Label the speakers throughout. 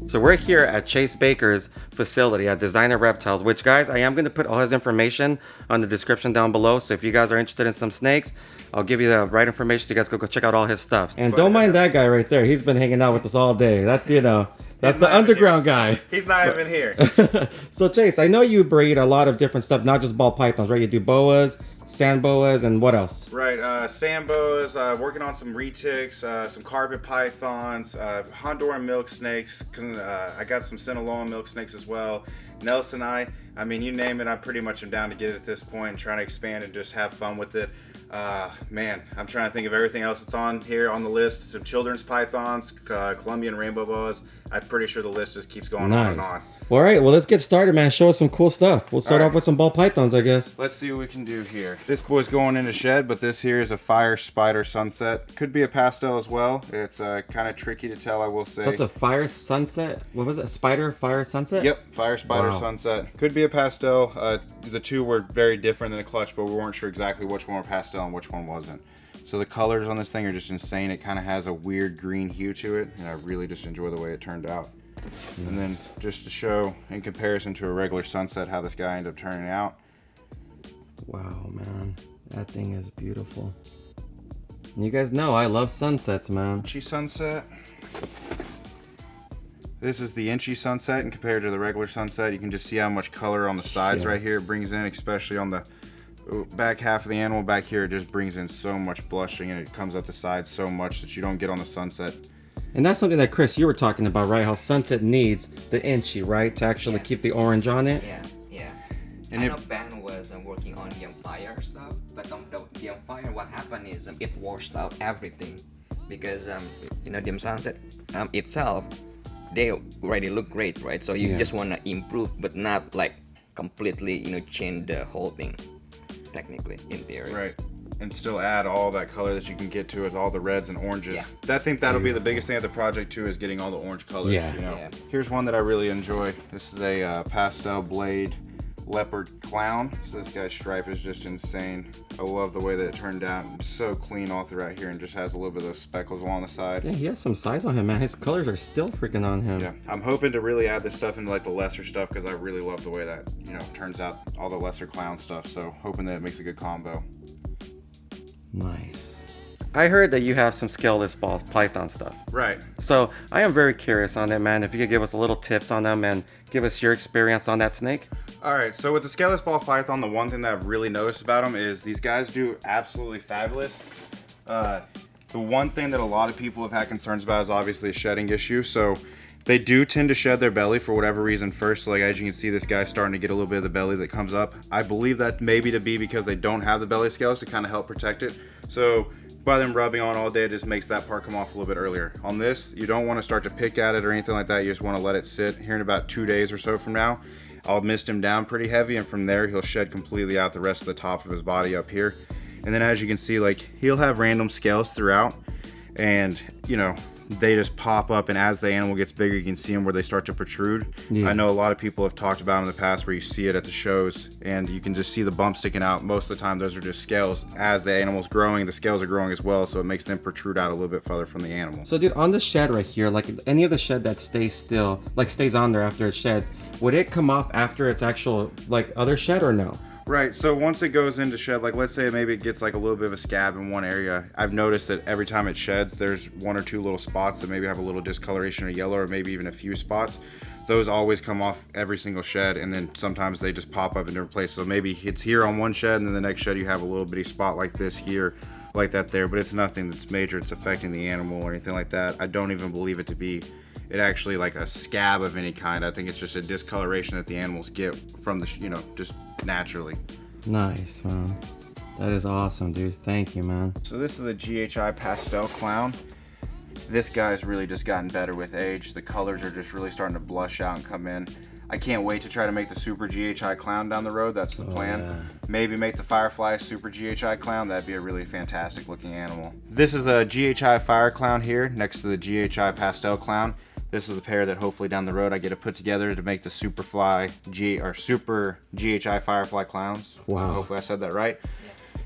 Speaker 1: So we're here at Chase Baker's facility at Designer Reptiles, which guys, I am going to put all his information on the description down below. So if you guys are interested in some snakes, I'll give you the right information so you guys go check out all his stuff. And don't mind that guy right there. He's been hanging out with us all day. That's, you know, that's the underground guy.
Speaker 2: He's not even here.
Speaker 1: So Chase, I know you breed a lot of different stuff, not just ball pythons, right? You do boas, sand boas, and what else?
Speaker 2: Right, sand boas, working on some retics, some carpet pythons, Honduran milk snakes. I got some Sinaloa milk snakes as well. Nelson I mean, you name it, I pretty much am down to get it at this point and trying to expand and just have fun with it. Man, I'm trying to think of everything else that's on here on the list. Some children's pythons, Colombian rainbow boas. I'm pretty sure the list just keeps going on and on.
Speaker 1: All right, well, let's get started, man. Show us some cool stuff. We'll start off with some ball pythons, I guess.
Speaker 2: Let's see what we can do here. This boy's going in the shed, but this here is a fire spider sunset. Could be a pastel as well. It's kind of tricky to tell, I will say.
Speaker 1: So it's a fire sunset? What was it? Spider fire sunset?
Speaker 2: Yep, fire spider sunset. Could be a pastel. The two were very different in the clutch, but we weren't sure exactly which one were pastel and which one wasn't. So the colors on this thing are just insane. It kind of has a weird green hue to it, and I really just enjoy the way it turned out. And then just to show in comparison to a regular sunset how this guy ended up turning out.
Speaker 1: Wow, man, that thing is beautiful. And you guys know I love sunsets, man.
Speaker 2: Inchy sunset. This is the inchy sunset, and compared to the regular sunset, you can just see how much color on the sides right here it brings in, especially on the back half of the animal back here. It just brings in so much blushing, and it comes up the sides so much that you don't get on the sunset.
Speaker 1: And that's something that, Chris, you were talking about, right? How sunset needs the inchy, right? To actually keep the orange on it?
Speaker 3: Yeah.
Speaker 2: And
Speaker 3: I know Ben was working on the fire stuff, but the fire, what happened is it washed out everything. Because, you know, the sunset itself, they already look great, right? So you just want to improve, but not like completely, you know, change the whole thing, technically, in theory.
Speaker 2: Right. And still add all that color that you can get to with all the reds and oranges. I think that'll be the biggest thing at the project too, is getting all the orange colors. You know? Here's one that I really enjoy. This is a pastel blade leopard clown. So this guy's stripe is just insane. I love the way that it turned out. It's so clean all throughout here, and just has a little bit of those speckles along the side.
Speaker 1: Yeah, he has some size on him, man. His colors are still freaking on him.
Speaker 2: Yeah, I'm hoping to really add this stuff into like the lesser stuff, because I really love the way that, you know, turns out all the lesser clown stuff. So hoping that it makes a good combo.
Speaker 1: Nice. I heard that you have some scaleless ball python stuff.
Speaker 2: Right.
Speaker 1: So I am very curious on it, man. If you could give us a little tips on them and give us your experience on that snake.
Speaker 2: All right, so with the scaleless ball python, the one thing that I've really noticed about them is these guys do absolutely fabulous. The one thing that a lot of people have had concerns about is obviously a shedding issue. So they do tend to shed their belly for whatever reason first. So like, as you can see, this guy's starting to get a little bit of the belly that comes up. I believe that maybe to be because they don't have the belly scales to kind of help protect it. So by them rubbing on all day, it just makes that part come off a little bit earlier. On this, you don't want to start to pick at it or anything like that. You just want to let it sit. Here in about 2 days or so from now, I'll mist him down pretty heavy, and from there he'll shed completely out the rest of the top of his body up here. And then as you can see, like, he'll have random scales throughout, and you know, they just pop up, and as the animal gets bigger, you can see them where they start to protrude. I know a lot of people have talked about them in the past where you see it at the shows and you can just see the bump sticking out. Most of the time those are just scales. As the animal's growing, the scales are growing as well, so it makes them protrude out a little bit further from the animal.
Speaker 1: So dude, on the shed right here, like any of the shed that stays still, like stays on there after it sheds, would it come off after its actual like other shed or no?
Speaker 2: Right, so once it goes into shed, like let's say maybe it gets like a little bit of a scab in one area, I've noticed that every time it sheds, there's 1 or 2 little spots that maybe have a little discoloration of yellow, or maybe even a few spots. Those always come off every single shed, and then sometimes they just pop up in different places. So maybe it's here on one shed, and then the next shed you have a little bitty spot like this here, like that there, but it's nothing that's major, it's affecting the animal or anything like that. I don't even believe it to be actually like a scab of any kind. I think it's just a discoloration that the animals get from the, you know, just naturally.
Speaker 1: Nice, man. That is awesome, dude. Thank you, man.
Speaker 2: So this is a GHI pastel clown. This guy's really just gotten better with age. The colors are just really starting to blush out and come in. I can't wait to try to make the super GHI clown down the road. That's the plan.
Speaker 1: Yeah.
Speaker 2: Maybe make the firefly super GHI clown. That'd be a really fantastic looking animal. This is a GHI fire clown here next to the GHI pastel clown. This is a pair that hopefully down the road I get to put together to make the super GHI firefly clowns.
Speaker 1: Wow.
Speaker 2: Hopefully I said that right.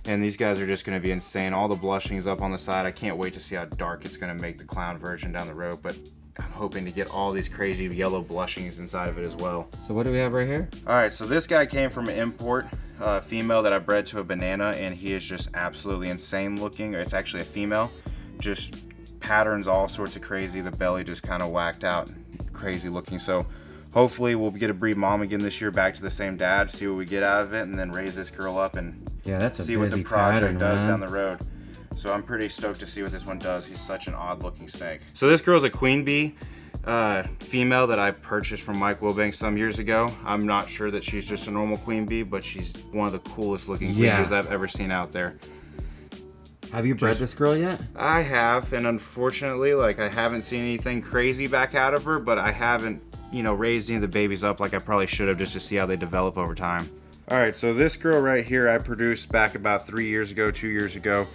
Speaker 2: And these guys are just going to be insane. All the blushings up on the side. I can't wait to see how dark it's going to make the clown version down the road, but I'm hoping to get all these crazy yellow blushings inside of it as well.
Speaker 1: So what do we have right here?
Speaker 2: All right, so this guy came from an import female that I bred to a banana, and he is just absolutely insane looking. It's actually a female, just patterns all sorts of crazy. The belly just kind of whacked out, crazy looking. So hopefully we'll get a breed mom again this year, back to the same dad, see what we get out of it, and then raise this girl up and see what the project does down the road. So I'm pretty stoked to see what this one does. He's such an odd looking snake. So this girl's a queen bee female that I purchased from Mike Wilbanks some years ago. I'm not sure that she's just a normal queen bee, but she's one of the coolest looking queen bees I've ever seen out there.
Speaker 1: Have you bred this girl yet?
Speaker 2: I have, and unfortunately, like, I haven't seen anything crazy back out of her, but I haven't, you know, raised any of the babies up like I probably should have, just to see how they develop over time. All right, so this girl right here I produced back about 2 years ago.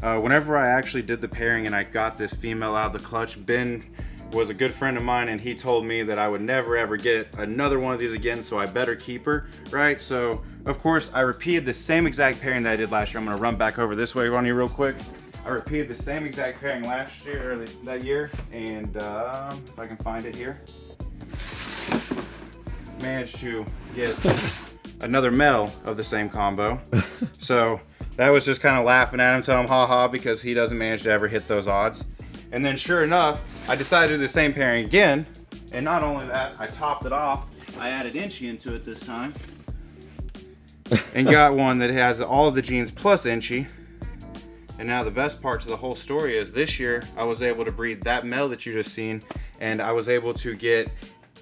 Speaker 2: Whenever I actually did the pairing and I got this female out of the clutch, Ben was a good friend of mine, and he told me that I would never ever get another one of these again, so I better keep her, right? So of course I repeated the same exact pairing that I did last year. I'm gonna run back over this way on you real quick. I repeated the same exact pairing last year, or that year, and if I can find it here, managed to get another male of the same combo. So that was just kind of laughing at him, telling him ha ha, because he doesn't manage to ever hit those odds. And then sure enough, I decided to do the same pairing again, and not only that, I topped it off. I added Inchy into it this time, and got one that has all of the genes plus Inchy. And now the best part to the whole story is this year I was able to breed that male that you just seen, and I was able to get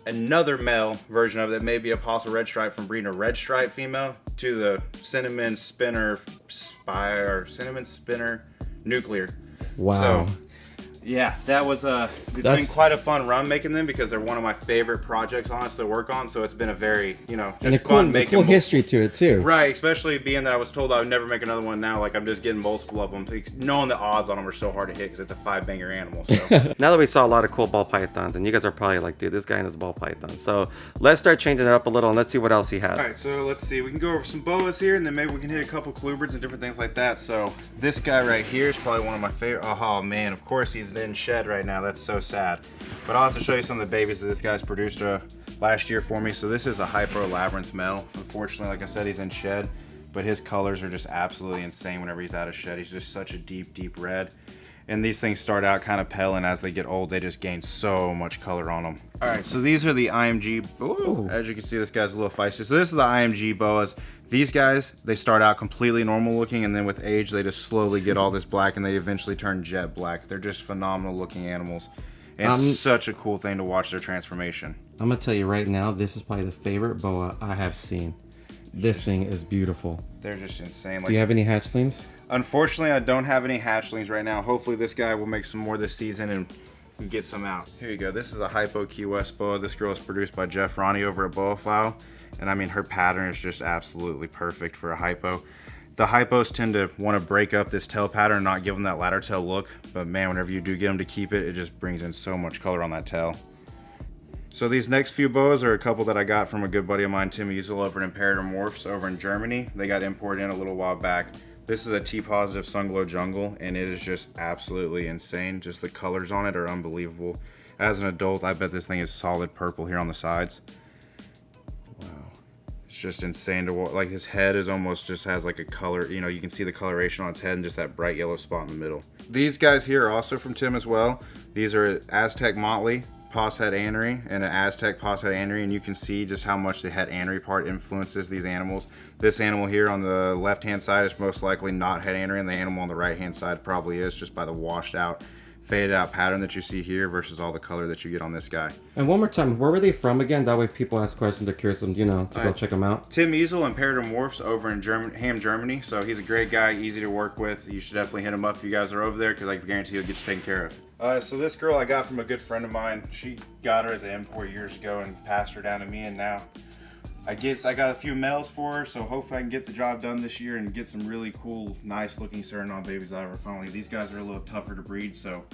Speaker 2: another male version of it, maybe a possible red stripe, from breeding a red stripe female to the cinnamon spinner nuclear.
Speaker 1: Wow.
Speaker 2: So yeah, that was it's been quite a fun run making them, because they're one of my favorite projects, honestly, to work on. So it's been a very, you know, just
Speaker 1: and a
Speaker 2: fun making.
Speaker 1: Cool history to it too.
Speaker 2: Right, especially being that I was told I would never make another one. Now, like, I'm just getting multiple of them. Knowing the odds on them are so hard to hit because it's a 5-banger animal. So
Speaker 1: now that we saw a lot of cool ball pythons, and you guys are probably like, dude, this guy and his ball python. So let's start changing it up a little, and let's see what else he has.
Speaker 2: All right, so let's see. We can go over some boas here, and then maybe we can hit a couple colubrids and different things like that. So this guy right here is probably one of my favorite. Oh man, of course he's in shed right now. That's so sad. But I'll have to show you some of the babies that this guy's produced last year for me. So this is a Hypo Labyrinth male. Unfortunately, like I said, he's in shed, but his colors are just absolutely insane whenever he's out of shed. He's just such a deep red. And these things start out kind of pale, and as they get old, they just gain so much color on them. All right, so these are the IMG. Ooh, as you can see, this guy's a little feisty. So this is the IMG boas. These guys, they start out completely normal looking, and then with age, they just slowly get all this black, and they eventually turn jet black. They're just phenomenal looking animals. And it's such a cool thing to watch their transformation.
Speaker 1: I'm gonna tell you right now, this is probably the favorite boa I have seen. This thing is beautiful.
Speaker 2: They're just insane.
Speaker 1: Do you have any hatchlings?
Speaker 2: Unfortunately, I don't have any hatchlings right now. Hopefully this guy will make some more this season and get some out. Here you go. This is a Hypo Key West boa. This girl is produced by Jeff Ronnie over at Boa Flow. And I mean, her pattern is just absolutely perfect for a hypo. The hypos tend to want to break up this tail pattern and not give them that ladder tail look. But man, whenever you do get them to keep it, it just brings in so much color on that tail. So these next few boas are a couple that I got from a good buddy of mine, Tim Easel, over at Imperator Morphs over in Germany. They got imported in a little while back. This is a T-positive Sunglow Jungle, and it is just absolutely insane. Just the colors on it are unbelievable. As an adult, I bet this thing is solid purple here on the sides. Wow. It's just insane to watch. Like, his head is almost just has like a color, you know, you can see the coloration on its head and just that bright yellow spot in the middle. These guys here are also from Tim as well. These are Aztec Motley Pos Het Anery and an Aztec Pos Het Anery, and you can see just how much the Het Anery part influences these animals. This animal here on the left hand side is most likely not Het Anery, and the animal on the right hand side probably is, just by the washed out, faded out pattern that you see here versus all the color that you get on this guy.
Speaker 1: And one more time, where were they from again? That way people ask questions, they're curious, you know, to go check them out.
Speaker 2: Tim Easel, Imperator Morphs over in Ham, Germany. So he's a great guy, easy to work with. You should definitely hit him up if you guys are over there, because I guarantee he'll get you taken care of. So this girl I got from a good friend of mine. She got her as an import years ago and passed her down to me, and now I got a few males for her, so hopefully I can get the job done this year and get some really cool, nice looking Suriname babies out of her finally. These guys are a little tougher to breed, so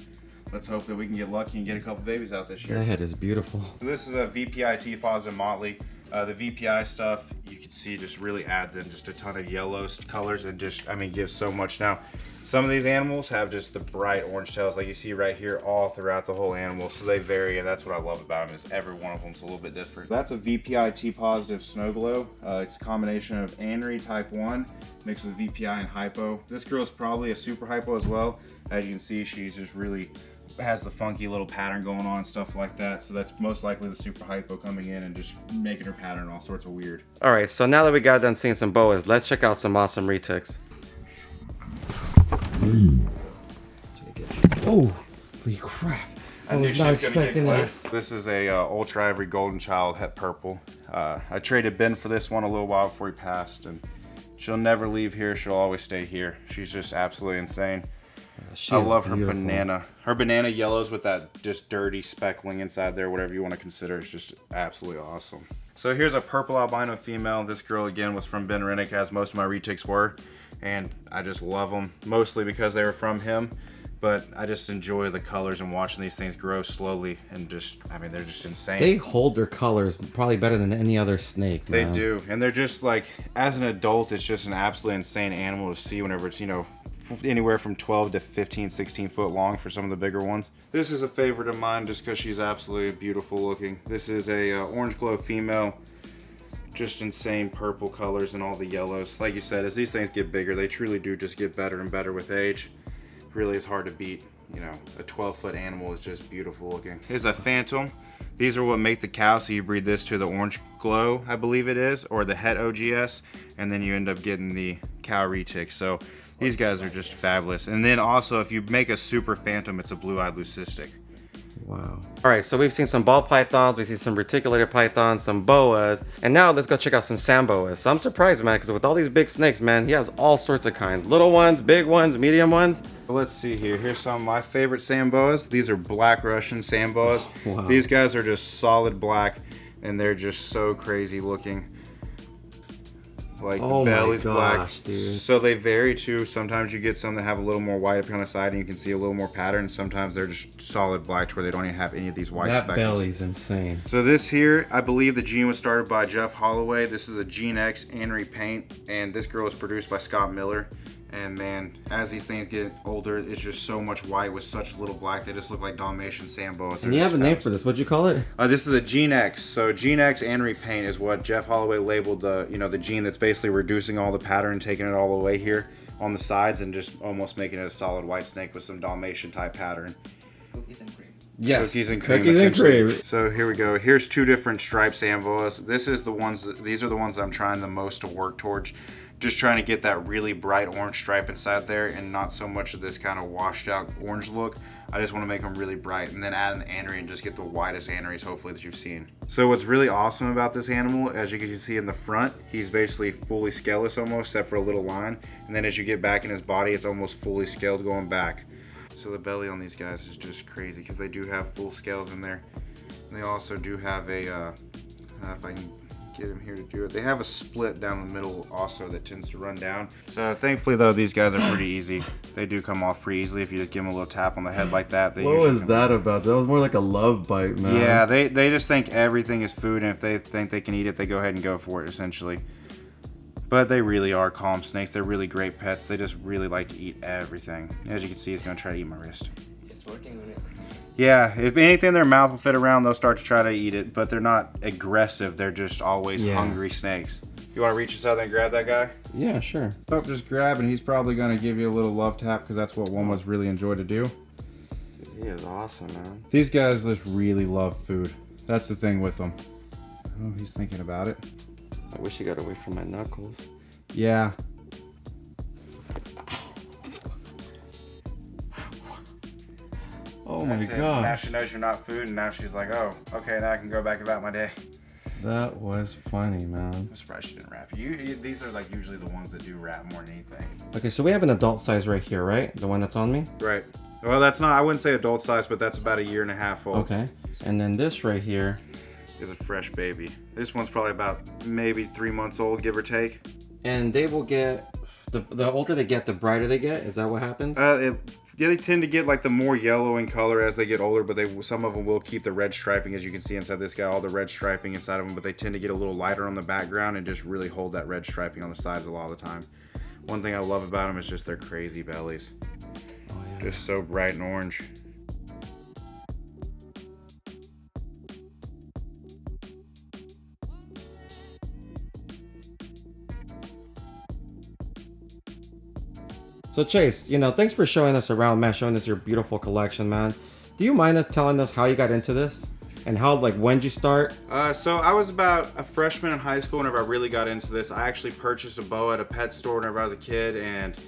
Speaker 2: let's hope that we can get lucky and get a couple babies out this year.
Speaker 1: That head is beautiful.
Speaker 2: So this is a VPIT positive Motley. The VPI stuff, you can see, just really adds in just a ton of yellow colors and just, I mean, gives so much. Now, some of these animals have just the bright orange tails like you see right here all throughout the whole animal, so they vary, and that's what I love about them, is every one of them's a little bit different. That's a VPI T-positive snow glow. It's a combination of anery type 1 mixed with VPI and hypo. This girl's probably a super hypo as well. As you can see, she's just really has the funky little pattern going on and stuff like that, so that's most likely the super hypo coming in and just making her pattern all sorts of weird.
Speaker 1: All right, so now that we got done seeing some boas, let's check out some awesome retics.
Speaker 4: Oh, holy crap. I was not expecting that.
Speaker 2: This is a Ultra Ivory Golden Child Het Purple. I traded Ben for this one a little while before he passed, and she'll never leave here. She'll always stay here. She's just absolutely insane. I love her banana. Her banana yellows with that just dirty speckling inside there, whatever you want to consider. It's just absolutely awesome. So here's a purple albino female. This girl again was from Ben Rennick, as most of my retics were, and I just love them, mostly because they were from him. But I just enjoy the colors and watching these things grow slowly, and just, I mean, they're just insane.
Speaker 1: They hold their colors probably better than any other snake, man.
Speaker 2: They do, and they're just like, as an adult, it's just an absolutely insane animal to see whenever it's, you know, anywhere from 12 to 15, 16 foot long for some of the bigger ones. This is a favorite of mine just because she's absolutely beautiful looking. This is a orange glow female, just insane purple colors and all the yellows. Like you said, as these things get bigger, they truly do just get better and better with age. Really is hard to beat. You know, a 12-foot animal is just beautiful looking. Here's a phantom. These are what make the cow, so you breed this to the orange glow, I believe it is, or the het OGS, and then you end up getting the cow retic. So these guys are just fabulous. And then also, if you make a super phantom, it's a blue-eyed leucistic.
Speaker 1: Wow. All right, so we've seen some ball pythons, we've seen some reticulated pythons, some boas, and now let's go check out some sand boas. So I'm surprised, man, because with all these big snakes, man, he has all sorts of kinds. Little ones, big ones, medium ones.
Speaker 2: Let's see here. Here's some of my favorite sand boas. These are black Russian sand boas.
Speaker 1: Wow.
Speaker 2: These guys are just solid black, and they're just so crazy looking. Like
Speaker 1: Oh
Speaker 2: the
Speaker 1: my
Speaker 2: belly's
Speaker 1: gosh,
Speaker 2: black.
Speaker 1: dude.
Speaker 2: So they vary too. Sometimes you get some that have a little more white up on the side and you can see a little more pattern. Sometimes they're just solid black to where they don't even have any of these white
Speaker 1: That
Speaker 2: speckles.
Speaker 1: belly's insane.
Speaker 2: So this here, I believe the gene was started by Jeff Holloway. This is a Gene X anery paint, and this girl was produced by Scott Miller. And man, as these things get older, it's just so much white with such little black. They just look like Dalmatian sand boas.
Speaker 1: And you have a name for this. What'd you call it?
Speaker 2: This is a Gene X. So Gene X anery paint is what Jeff Holloway labeled the, you know, the gene that's basically reducing all the pattern, taking it all the way here on the sides, and just almost making it a solid white snake with some Dalmatian type pattern.
Speaker 3: Cookies and cream.
Speaker 1: Yes.
Speaker 2: Cookies and cream.
Speaker 1: Cookies and
Speaker 2: essentially.
Speaker 1: cream.
Speaker 2: So here we go. Here's two different striped sand boas. This is the ones these are the ones that I'm trying the most to work towards. Just trying to get that really bright orange stripe inside there, and not so much of this kind of washed out orange look. I just want to make them really bright, and then add an anery and just get the widest aneries hopefully that you've seen. So what's really awesome about this animal, as you can see in the front, he's basically fully scaleless almost, except for a little line. And then as you get back in his body, it's almost fully scaled going back. So the belly on these guys is just crazy because they do have full scales in there. And they also do have a, if I can get him here to do it, they have a split down the middle also that tends to run down. So thankfully though, these guys are pretty easy. They do come off pretty easily if you just give them a little tap on the head like that.
Speaker 4: What was that about? That was more like a love bite, man.
Speaker 2: Yeah, they just think everything is food, and if they think they can eat it, they go ahead and go for it essentially. But they really are calm snakes. They're really great pets. They just really like to eat everything. As you can see, he's gonna try to eat my wrist.
Speaker 3: It's working on it.
Speaker 2: Yeah, if anything in their mouth will fit around, they'll start to try to eat it, but they're not aggressive. They're just always hungry snakes. You want to reach us out there and grab that guy?
Speaker 1: Yeah, sure.
Speaker 2: Oh, just grab, and he's probably going to give you a little love tap because that's what one was really enjoy to do.
Speaker 1: Dude, he is awesome, man.
Speaker 2: These guys just really love food. That's the thing with them. Oh, he's thinking about it.
Speaker 1: I wish he got away from my knuckles.
Speaker 2: Yeah.
Speaker 1: Oh my
Speaker 2: That's it. Now
Speaker 1: gosh.
Speaker 2: she knows you're not food, and now she's like, oh, okay, now I can go back about my day.
Speaker 1: That was funny, man.
Speaker 2: I'm surprised she didn't wrap you. These are like usually the ones that do wrap more than anything.
Speaker 1: Okay, so we have an adult size right here, right? The one that's on me?
Speaker 2: Right. Well, that's not, I wouldn't say adult size, but that's about 1.5 years old.
Speaker 1: Okay. And then this right here.
Speaker 2: Is a fresh baby. This one's probably about maybe 3 months old, give or take.
Speaker 1: And they will get, the older they get, the brighter they get? Is that what happens?
Speaker 2: they tend to get like the more yellow in color as they get older, but some of them will keep the red striping, as you can see inside this guy, all the red striping inside of them, but they tend to get a little lighter on the background and just really hold that red striping on the sides a lot of the time. One thing I love about them is just their crazy bellies. Oh, yeah. Just so bright and orange.
Speaker 1: So Chase, you know, thanks for showing us around, man, showing us your beautiful collection, man. Do you mind us telling us how you got into this? And how, like, when did you start?
Speaker 2: So I was about a freshman in high school whenever I really got into this. I actually purchased a boa at a pet store whenever I was a kid, and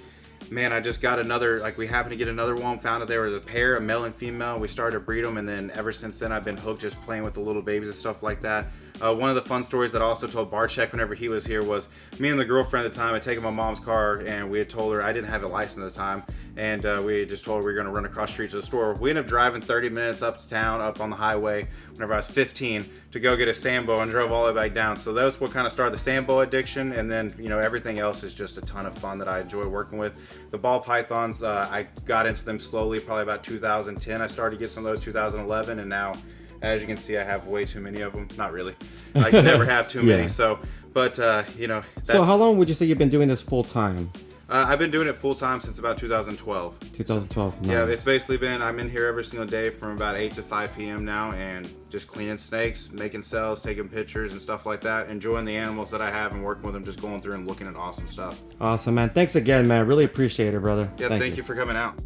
Speaker 2: man, I just got another, like, we happened to get another one, found out there was a pair, a male and female. We started to breed them, and then ever since then I've been hooked just playing with the little babies and stuff like that. One of the fun stories that I also told Barcheck whenever he was here was me and the girlfriend at the time had taken my mom's car, and we had told her, I didn't have a license at the time, and we just told her we were going to run across the street to the store. We ended up driving 30 minutes up to town, up on the highway, whenever I was 15, to go get a Sambo, and drove all the way back down. So that was what kind of started the Sambo addiction, and then, you know, everything else is just a ton of fun that I enjoy working with. The ball pythons, I got into them slowly, probably about 2010. I started to get some of those 2011, and now, as you can see, I have way too many of them. Not really. I can never have too many. So, but you know.
Speaker 1: So how long would you say you've been doing this full time?
Speaker 2: I've been doing it full time since about 2012.
Speaker 1: 2012. Nice.
Speaker 2: Yeah, it's basically been, I'm in here every single day from about 8 to 5 p.m. now, and just cleaning snakes, making cells, taking pictures and stuff like that, enjoying the animals that I have and working with them, just going through and looking at awesome stuff.
Speaker 1: Awesome, man. Thanks again, man. Really appreciate it, brother.
Speaker 2: Yeah, thank you for coming out.